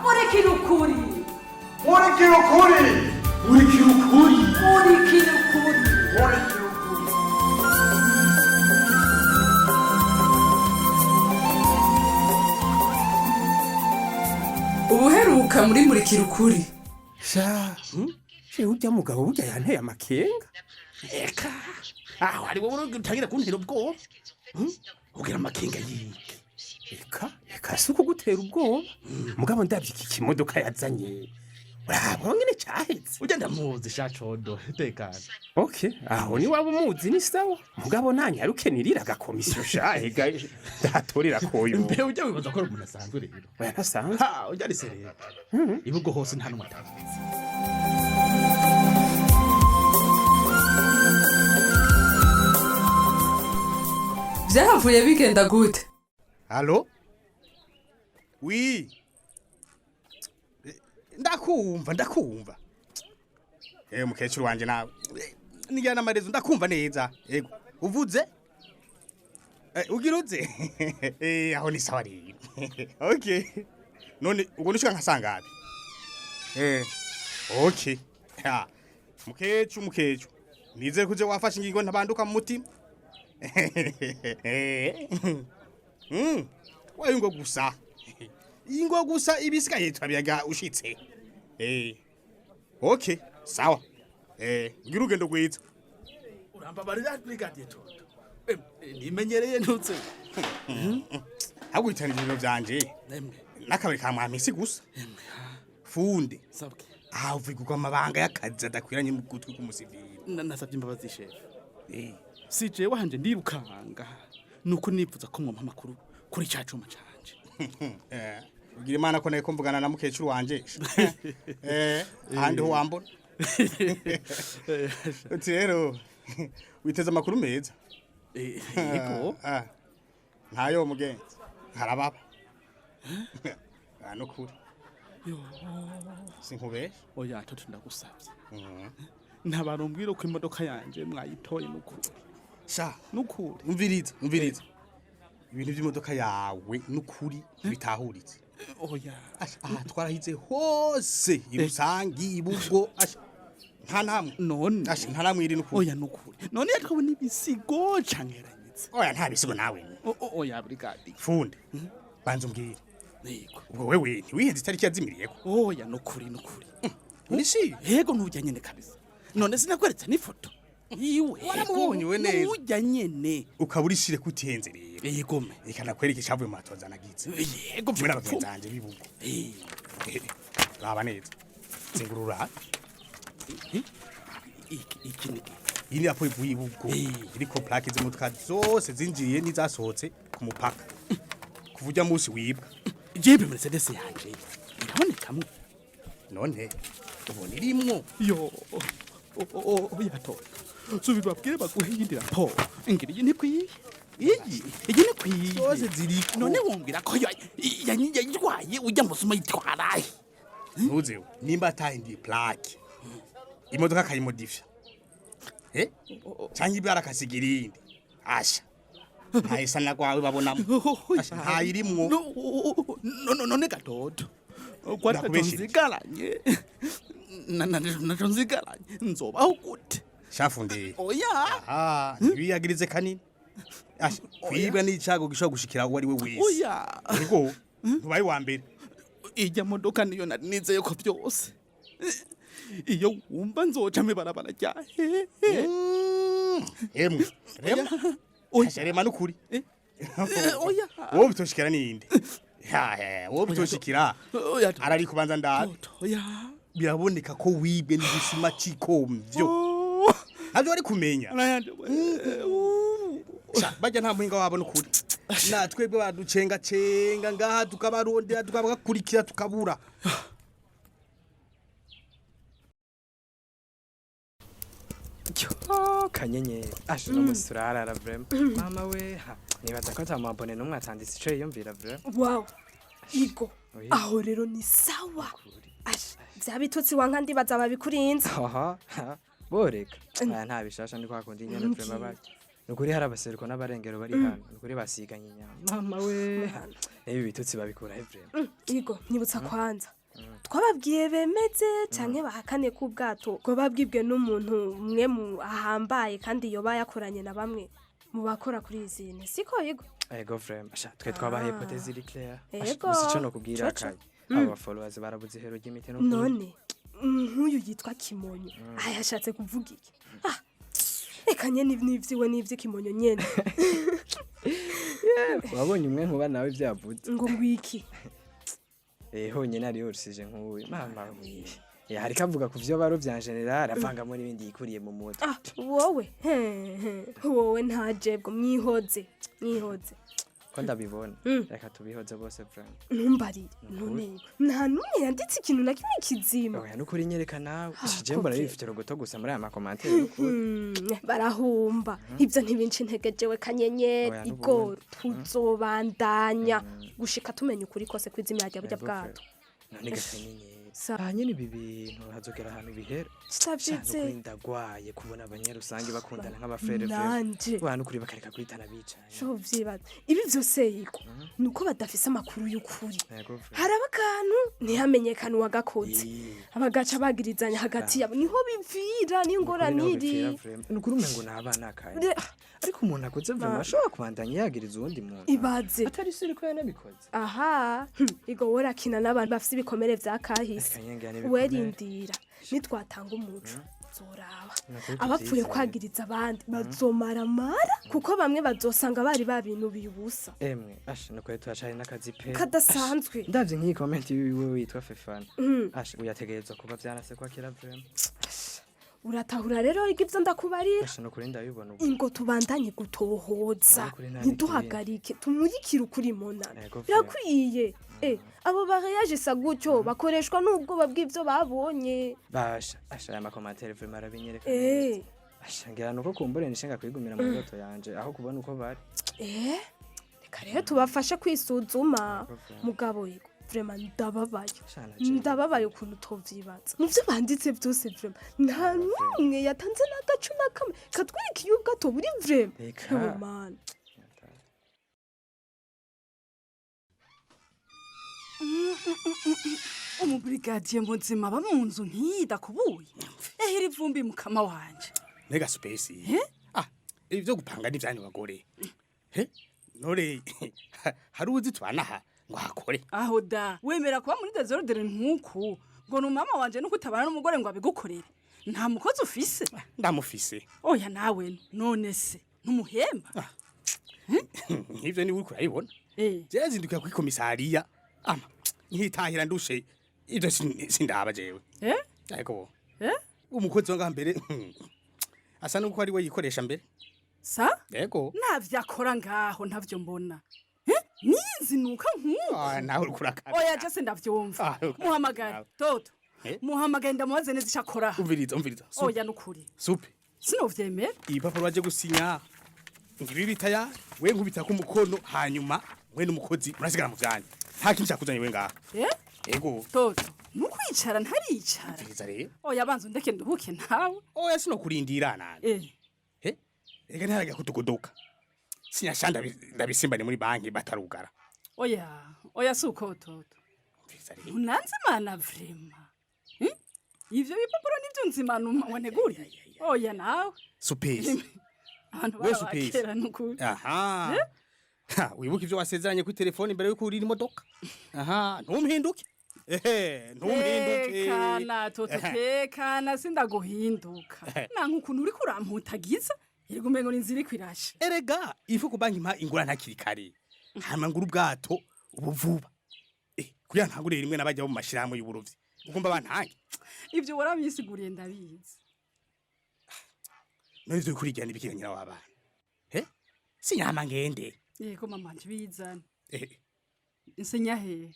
murikira ukuri murikira ukuri murikira ukuri murikira ukuri murikira ukuri. ubuheruka muri murikira ukuri sha ujya mugabo burya yanteye amakenga eka aho ari wowe utangira kuntera ubwoba ugira amakenga yiki eka si uko gutera ubwoba mugabo ndabye iki kimodoka yazanye urabona nyine cyahetse ujya ndamuzi sha codo tekana okay aho ni waba umuzi ni sawa mugabo nanyaruke nirira agakomisiyo sha ega ndatorera koyo mbe ujya wibaza ko umuntu asanzwe rero oya nasanzwe ha ujya ari serera ibugo hose nta numwe atavuze byahavuye bigenda gute Allo? Oui. Ndakumva. Mukecuru wanje nawe. Nigana amarezo ndakumva neza. Yego. Uvuze? Ugiruze? Aho ni sawa rero. Okay. None ubwo nishika nkasanga abi. Okay. Ha. Mukecuru. Nizere kuje wafashe ingingo ntabanduka mu mutima. Wayungo gusa. Ingo gusa ibisigaye twabiyaga ushitse. Okay, sawa. Ngira ugendo gwiza. Urambabarira brigadier Toto. Nimenyereye ntutse. Hagwitana ibintu byanje. Nakabiri ka mwamisi gusa. Funde. Sabwe. Avugwa amabanga y'akazi adakwiranye mu gutwi k'umusivili. Nasabye imbabazi chef. Sije wanje ndirukanga. Nuko nipfuza ko mwampa makuru kuri caco macanje. Ugira imana ko naye kumvugana na mukecuru wanje. Ahandi ho wambona. Rero witeze amakuru meza. Yego. Ntayo mugenzi. Harababa. Ano kuri. Yo. Sinkubesha. Oya Toto ndagusabye. Ntabarumbwira ko imodoka yanje mwayitoye nukuri. Sha, nukuri. Umviriza. Ibintu by'imodoka yawe nukuri bitahuritse. Oya. Twarahize hose ibusangi ibugo. Nta namwe. None. Nta namwe iri nukuri. Oya nukuri. None yakabona ibisigo cankeranyitse. Oya nta bisigo nawe. Oya brigadi. Funde. Banza umbwire. Yego. Ubwo wewe ntiwihenze itariki yazimiriyeko. Oya nukuri. Nishi? Yego ntujya nyene kabisa. None sinakweretse n'ifoto. Iwe. Waramubonye we neza. Ujya nyene. Ukaburishire kutihenze rero. Yego me. Ikana kwereka icyavuye mu matoza nagize. Yego mwe n'abagenzanje bibugo. Baba neza. Zingurura. Iki Ini apo ibugo. Iriko plaque z'imodoka zose zinjiye n'izasohotse ku mupaka. Kuvuja musi wibwa. Jembe Mercedes yanje. Irabonekamo. None ubona irimwo. Yo. Oya to. Subirwa bwire baguhindira po. Ingiri ni kwiye. Iyi ni kwiye. Zose ziriko. None wombira ko yanyitwaye ujya musuma yitwaraye. Ntuzewe nimba atahindiye plaque. Imodoka kayimodifya. Canke ibara kasigirindi. Asha. Nahisa nakwawe babonamo. Asha ntayirimwo. None gatoto. Kwatonzigalanye. Natonzigalanye. Nzobaho gute? Shafunde. Oya. Nibiyagirize kanini. Asha kwibwa n'icago gishobora gushikira uwo ari we wese. Oya. Ariko ntubaye wa mbere. Ijya modoka niyo nizeye ko byose. Iyo wumva nzoca mibarabara ryahe. Rema. Asha rema nukuri. Oya. Wowe bitoshikira ninde? Wowe bitoshikira. Arari kubanza ndabe. Oya. Biraboneka ko wibwe n'igishima cikomvyo. Ntabyo ari kumenya. Bajya nta muhinga wabo nukuri. Natwebwe baducenga ngaha tukabarondera tukabakurikira tukabura. Kanyenyeri ashira musurara vraiment mama we nibaza ko tamabone numwe atanditse ico yiyumvira vraiment wow iko aho rero ni sawa byabitutsi wanka ndibaza babikurinze aha boreka nta bishasha ndi kwakundi nyene vraiment baki nukuri hari abaseruko n'abarengero bari hano nukuri basiganye inyama mama we ibi bitutsi babikura Evrem Igo nyibutsa kwanza twababwiye bemeze canke bahakane ku bwato ko babwibwe n'umuntu umwe mu ahambaye kandi yoba yakoranye na bamwe mu bakora kuri izine siko Igo ego Vrem asha twe twabaye hypothèse iri claire Ego. gusa ico no kubwira kai aba followers barabuze ihero ry'imiti no none nk'uyu yitwa Kimonyo yashatse kuvuga iki eka nyene n'ivyiwe n'ivy'ikimonyo nyene wabonye umwe nkuba nawe vyavuze ngo ngwiki honyine ari yorsije nk'uyu mama we hari kavuga ku vyo baro vya general avangamo n'ibindi yikuriye mu mutwe wowe wowe ntajebwo mwihoze ko ndabibona reka tubihoze bose Vrem ntumbarire none nta numwe yanditse ikintu na kimwe kizima oya nukuri nyereka nawe je mbona bifite rogoto gusa muri aya commentaires nukuri barahumba ibyo ntibinci intege jewe kanyenyeri Igo tuzobandanya gushika tumenya ukuri kose kwizimira rya burya bwato none gakanyenyeri nyine ibi bintu hazogera ahantu bihera Savitse ndagwaye kubona abanyarusangi bakundana nk'abafrere nanje bwana ukuri bakareka kwitana bicaye sho vyibaza ibi vyose Igo nuko badafise amakuru y'ukuri hari abakantu ntihamenyekana uwagakoze abagaca bagirizanya hagati yabo niho bivira n'ingoraniri nukuri umengo n'abana kaye ariko umuntu akoze Vrem ashobora kubandanya yagiriza uwundi muntu ibaze atari siri ko yanabikoze aha Igo worakina n'abantu bafise ibikomere vya kahise werindira nitwatanga umuco zoraba abapfuye kwagiriza abandi bazomaramara kuko bamwe bazosanga bari babinubiye ubusa emwe asha nuko twashari n'akazi pe kadasanzwe ndavye nk'iyi comment yiwe witwa Fefana asha uyategerezwa kuba vyarasekwa kira Vrem uratahura rero igivyo ndakubarira asha nukuri ndabibona ubu ingo tubandanye gutohoza ntiduhagarike tumurikire ukuri monana birakwiye abo bareyaje sa gutyo bakoreshwa n'ubwoba bw'ivyo babonye basha asha aya commentaires Vrem arabinyereka asha ngira nuko kumbure nishenga kwigumira mu ndoto yanje aho kubona uko bari reka rero tubafashe kwisuzuma mugabo Igo Vrema ndababaye ukuntu utovyibaza muvyo banditse vyose Vrema nta numwe yatanze n'agacu na kamwe katwirikiye ubwato buri Vrema mana umubrigadier muzima ba mu nzu nkida kubuye ehiri vumbi mukama wanje Nega space ivyo gupanga n'ivyanyu bagore nore hari uzi twanaha ngo hakore aho da wemera kuba muri desordre nkuku ngo numama wanje nuko utabana n'umugore ngo abigukorere nta mukozi ufise ndamufise oya nawe none se ntumuhemba nk'ivyo ni uri kurayibona je zinduka ku komisariya nkitahira ndushe ivyo sindaba jewe ariko umukozi wanga mbere asa nuko ari we yikoresha mbere sa yego navyakora ngaho ntavyo mbona nizinuka nkuko nawe ukurakara oya je sindavyumva muhamagara toto muhamagara ndamubaze neza icakora umviriza oya nukuri supe sinovyemera ibipapuro baje gusinya ngibi bitaya we nkubita ku mukono hanyuma we n'umukozi murasigara mu vyanya nta kintu cyakuzanye we ngaha yego toto nukwicara ntaricara umviriza rero oya banza ndeke nduhuke nawe oya sino kurindira nani reka ntaraga kutugodoka sinyashanda ndabisimbane muri banki batarugara oya suko toto unanze mana Vrema ivyo bipapuro nivyo nzimana waneguri oya nawe supesi abantu barakera nukuri wibuka ivyo wasezeranye ku telefone imbere yuko urira imodoka ntumpinduke ntumpinduke kana toto tekana sindaguhinduka nanka ukuntu uri kuramputagiza yego umengo ninzira kwirashe erega ifu ku banki mpa ingura ntakiri kare hama ngura ubwato ubu vuba kugira ntagurire rimwe nabajya mu mashirahamwe y'uburovyi ugomba bantange ivyo warabisiguriye ndabizi none ivyo kurigirana ibikiranyira w'abana sinyama ngende yego mama nje bizana insenya he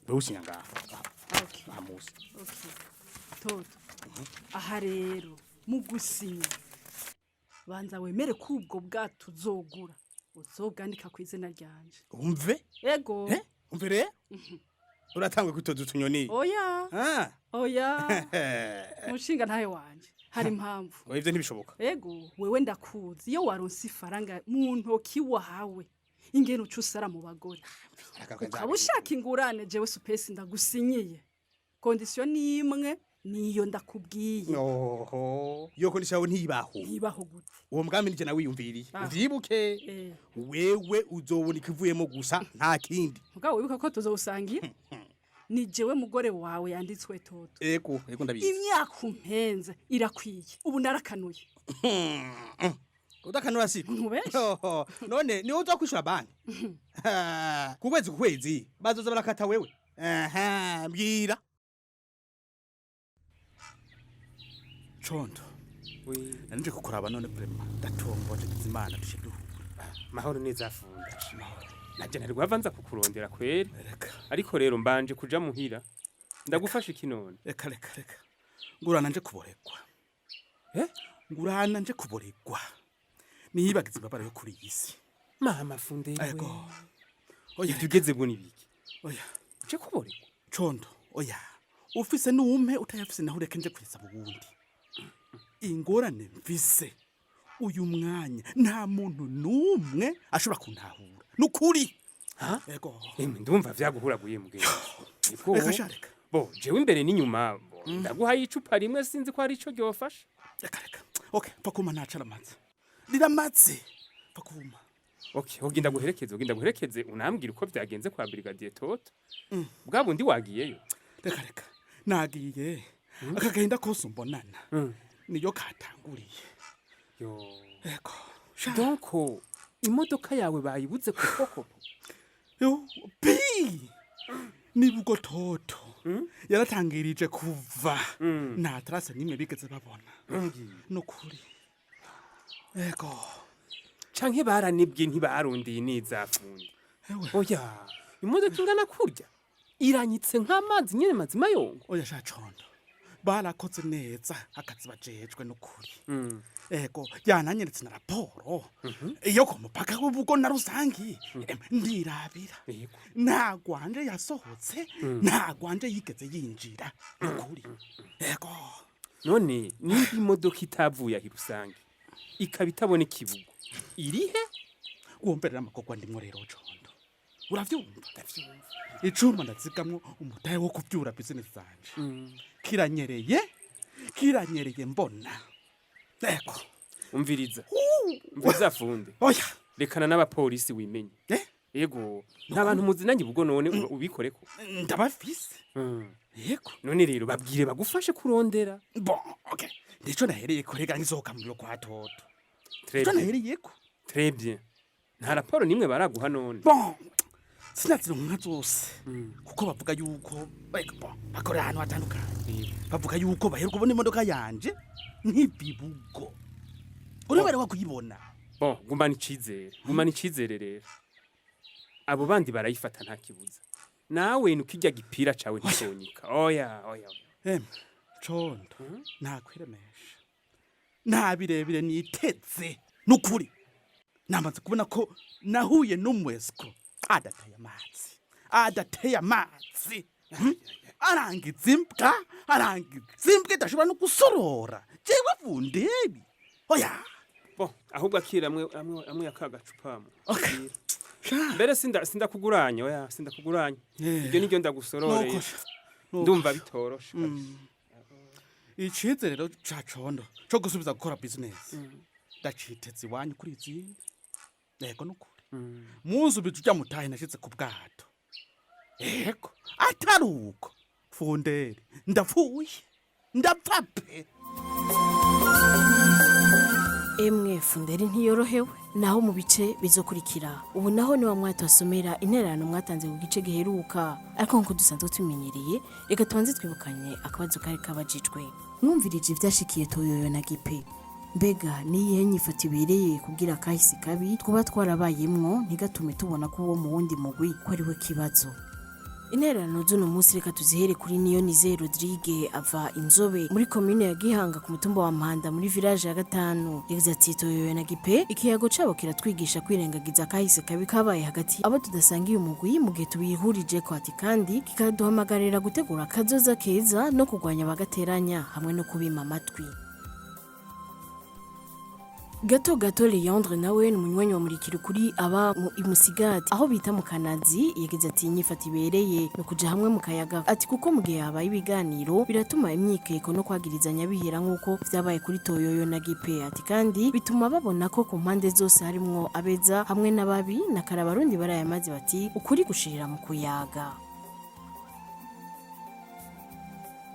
bawusinya ngaha amusi toto aha rero mu gusinya banza wemere ko ubwo bwato uzogura uzobwandika ku izina ryanje umve yego umve rero uratangwe kwitoza utunyoni oya mushinga ntahe wanje hari impamvu oya ivyo ntibishoboka ego wewe ndakuzi iyo waronse ifaranga mu ntoki wawe ingene uca usara mu bagore ukaba ushaka ingurane jewe supesi ndagusinyiye kondisiyo ni imwe niyo ndakubwiye oho yo kondisiyo yawe ntibaho gute uwo mugambi nije nawe wiyumviriye uvyibuke wewe uzobona ikivuyemo gusa nta kindi mugabo wibuka ko tuzowusangira ni jewe mugore wawe yanditswe Toto ego ndabizi imyaka umpenze irakwiye ubu narakanuye udakanura siku ntubeshe none niwe uza kwishura banki ku kwezi bazoza barakata wewe mbwira condo nanje kukuraba none prema ndatomboje kizimana dushiduhura mahoro neza afunda naje ntari guhavanza kukurondera kweri ariko rero mbanje kuja muhira ndagufasha ikinone reka ngurana nje kuboregwa ngurana nje kuboregwa niyibagize imbabara yo kuri isi mama funde ego oya tugeze buni biki oya nje kuboregwa condo oya ufise numpe utayafise naho reke nje kwisa bugundi ingorane mvise uyu mwanya nta muntu numwe ashobora kuntahura nukuri ego ndumva vyaguhuraguye mugenzi reka shareka bo jewe imbere n'inyuma ndaguhaye icupa rimwe sinzi ko ari ico ryofasha reka okay pakuma nacara amazi riramaze pakuma okay ugenda guherekeze unambwira uko vyagenze kwa brigadier Toto bwa bundi wagiyeyo reka nagiye akagahinda kose umbonana niyo katanguriye yo ego donc imodoka yawe bayibuze ku koko yo bi nibugo Toto yaratangirije kuva nta trace nimwe bigeze babona nukuri ego canke baranibwe ntibarondeye neza afundi oya imodoka ingana kurya iranyitse nk'amazi nyene mazima yongo oya shacondo barakoze neza akazi bajejwe nukuri ego yananyeretse na raporo iyo ku mupaka w'ubugo na rusangi ndirabira ntagwanje yasohotse ntagwanje yigeze yinjira nukuri ego none nimba imodoka itavuye ahi rusangi ikaba itabona ikibugo irihe womberera amakogwa ndimwo rero condo uravyumva icuma ndazigamwo umutahe wo kuvyura business zanje kiranyereye mbona eko umviriza funde oya rekana n'abapolisi wimenye ego n'abantu muzinanye ubwo none ubikoreko ndabafise eko none rero babwire bagufashe kurondera bon okay ndico nahereye korega ngisohoka mu kwa Toto ndico nahereyeko très bien nta raporo nimwe baraguha none bon sinaziro nka zose kuko bavuga yuko bakora ahantu hatandukanye bavuga yuko baheruka kubona imodoka yanje nk'ibibugo urabera wakuyibona bon gumana icizere rero abo bandi barayifata nta kibuza nawe nukijya gipira cawe ntisonyika oya condo nakwiremesha nta birebire niteze nukuri namaze kubona ko nahuye n'umwesko adateye amazi arangiza imbwa idashobora no gusorora jewe vundebi oya bo ahubwo akira amwe yakagacupamu mbere sindakuguranya oya sindakuguranya ibyo niryo ndagusororeye ndumva bitoroshe icizere rero cacondo co gusubiza gukora business ndaciteze iwanyu kuri izindi ego nukuri muzi ubitu ujya mutahe nashitse ku bwato ego ataruko funderi ndapfuye ndapfa pe emwe funderi ntiyorohewe naho mu bice bizokurikira ubu naho niwa mwatwasomera intererano mwatanze ku gice giheruka ariko nkuko dusanzwe tumenyereye reka tubanze twibukanye akabazo kari kabajijwe mwumvirije ivyashikiye Toyoyo na Gipe mbega niyihe nyifato ibereye kugira kahise kabi twaba twarabayemwo ntigatume tubona ko uwo mu wundi mugwi ko ari we kibazo intererano z'uno munsi reka tuzihere kuri Niyonize Rodrigue ava Inzobe muri commune ya Gihanga ku mutumba wa Mpanda muri village ya 5 yagize ati Toyoyo na Gipe ikiyago cabo kiratwigisha kwirengagiza kahise kabi kabaye hagati abo tudasangiye umugwi mu gihe tubihurije ko ati kandi kikaduhamagarira gutegura kazoza keza no kugwanya bagateranya hamwe no kubima amatwi gato Leandre nawe ni umunywanyi wa murikira ukuri aba mu imusigati aho bita mu Kanazi yagize ati inyifata ibereye no kuja hamwe mu kayaga ati kuko mu gihe habaye ibiganiro biratuma imyikeko no kwagirizanya bihera nk'uko vyabaye kuri Toyoyo na Gipe ati kandi bituma babona ko ku mpande zose harimwo abeza hamwe n'ababi na karabarundi barayamaze bati ukuri gushirira mu kuyaga.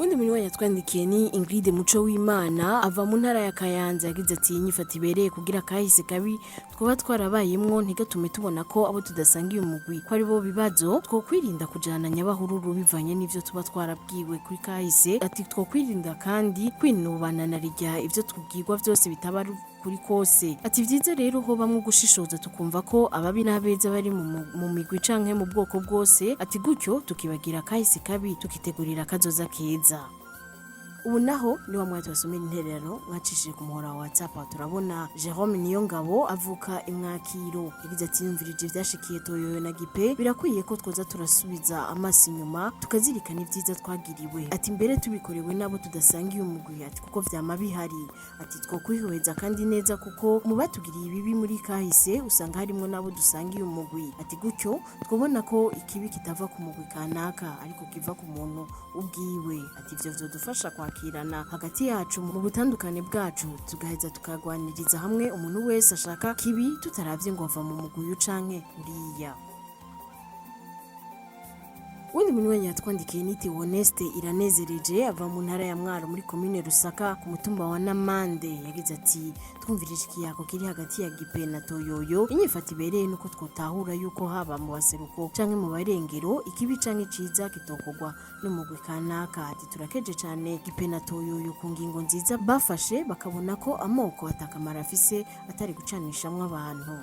Undi munywanyi yatwandikiye ni Ingrid Muco w'Imana ava mu ntara ya Kayanza yagize ati inyifata ibereye kugira kahise kabi twaba twarabayemwo ntigatume tubona ko abo tudasangiye umugwi ko ari bo bibazo twokwirinda kujana nyabahururu bivanye n'ivyo tuba twarabwiwe kuri kahise ati twokwirinda kandi kwinubana na rijya ivyo tubwirwa byose bitaba kuri kose ati vyiza rero ho bamwe gushishoza tukumva ko ababi n'abeza bari mu migwi canke mu bwoko bwose ati gutyo tukibagira kahise kabi tukitegurira kazoza keza. Ubu naho ni wa mwati wasomera intererano mwacishije ku muhora wa WhatsApp turabona Jerome Niyongabo avuka imwakiro yagize ati yumvirije vyashikiye Toyoyo na Gipe birakwiye ko twoza turasubiza amasi inyuma tukazirikana ivyiza twagiriwe ati mbere tubikorewe nabo tudasangiye umugwi ati kuko vyama bihari ati twokwihweza kandi neza kuko mu batugiriye ibibi muri kahise usanga harimo nabo dusangiye umugwi ati gutyo twobona ko ikibi kitava ku mugwi kanaka ariko kiva ku muntu ubwiwe ati ivyo vyodufasha kwakirana hagati yacu mu butandukane bwacu tugaheza tukagwaniriza hamwe umuntu wese ashaka kibi tutaravye ngo ava mu muguyu canke uriya. Undi munywanyi yatwandikiye niti Honeste Iranezereje ava mu ntara ya Mwaro muri commune Rusaka ku mutumba wa Namande yagize ati twumvirije ikiyako kiri hagati ya Gipe na Toyoyo inyifata ibereye nuko twotahura yuko haba mu baseruko canke mu barengero ikibi canke ciza kitokogwa n'umugwi kanaka ati turakeje cyane Gipe na Toyoyo ku ngingo nziza bafashe bakabona ko amoko atakamara afise atari gucanishamwe abantu.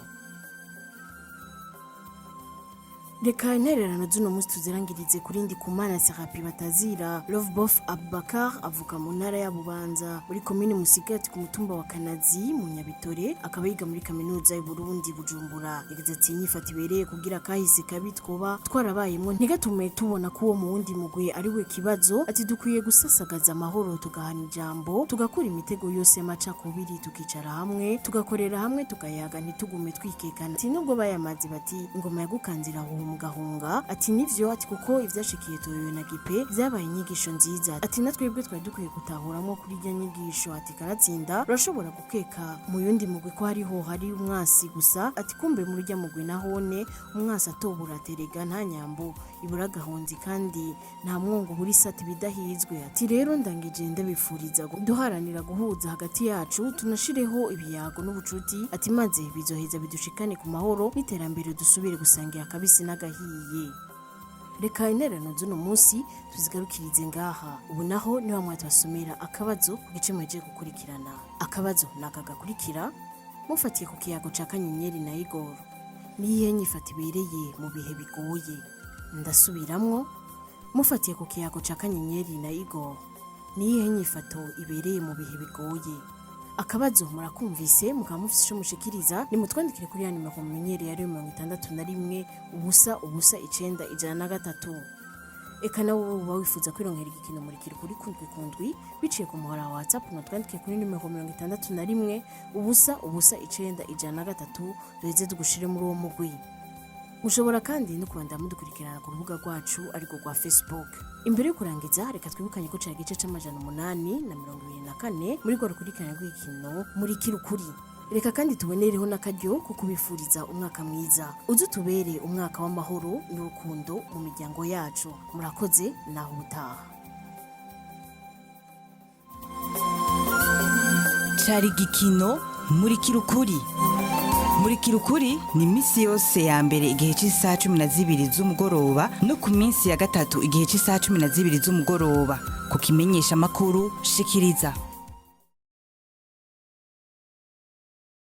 Reka intererano z'uno munsi tuzirangirize kuri Ndikumana Serapi Batazira Lovebof Abubakar avuka mu ntara ya Bubanza muri commune Musigati ku mutumba wa Kanazi mu Nyabitore akaba yiga muri kaminuza y'u Burundi Bujumbura yagize ati inyifata ibereye kugira kahise kabi twoba twarabayemwo ntigatume tubona ko uwo mu wundi mugwi ari we kibazo ati dukwiye gusasagaza amahoro tugahana ijambo tugakura imitego yose y'amacakubiri tukicara hamwe tugakorera hamwe tukayaga ntitugume twikekana ati nubwo bayamaze bati ingoma yagukanzira mugahunga ati nivyo ati kuko ivyashikiye Toyoyo na Gipe vyabaye inyigisho nziza ati natwebwe twari dukwiye gutahuramwo kuri irya nyigisho ati karatsinda urashobora gukeka mu yundi mugwi ko hari umwasi gusa ati kumbe mu rujya mugwi nahone umwasi atobura terega nta nyambo ibura gahonzi kandi nta mwongo buri sati bidahizwe ati rero ndangije ndabifuriza duharanira guhuza hagati yacu tunashireho ibiyago n'ubucuti ati maze bizoheza bidushikane ku mahoro n'iterambere dusubire gusangira kabisi n'agahiye. Reka intererano z'uno munsi tuzigarukirize ngaha ubu naho ni wa mwati wasomera akabazo ku gice mweje gukurikirana akabazo nakagakurikira mufatiye ku kiyago ca Kanyenyeri na Igoro niyihe nyifata ibereye mu bihe bigoye ndasubiramwo mufatiye ku kiyago ca Kanyenyeri na Igoro niyihe nyifato ibereye mu bihe bigoye akabazo murakumvise mukaba mufise ico mushikiriza nimutwandikire kuri ya nimero mumenyereye ari 61 ubusa 9 eka nawe uba wifuza kwironkera igikino muri kuri kundwi biciye ku muhora wa WhatsApp mwatwandike kuri nimero 61 ubusa 9 duheze tugushire muri uwo mugwi. Mushobora kandi no kubandanya mudukurikirana ku rubuga rwacu ariko rwa Facebook. Imbere yo kurangiza reka twibukanye ko cyagice c'amajana 824 muri rwo rukurikirana rw'igikino Murikira Ukuri. Reka kandi tubonereho n'akaryo ko kubifuriza umwaka mwiza uzutubere umwaka w'amahoro n'urukundo mu miryango yacu. Murakoze naho utaha. Cari gikino Murikira Ukuri. Murikira Ukuri ni misi yose ya mbere igihe cy'isaha 12 z'umugoroba no ku minsi ya gatatu igihe cy'isaha 12 z'umugoroba ku kimenyesha makuru shikiriza.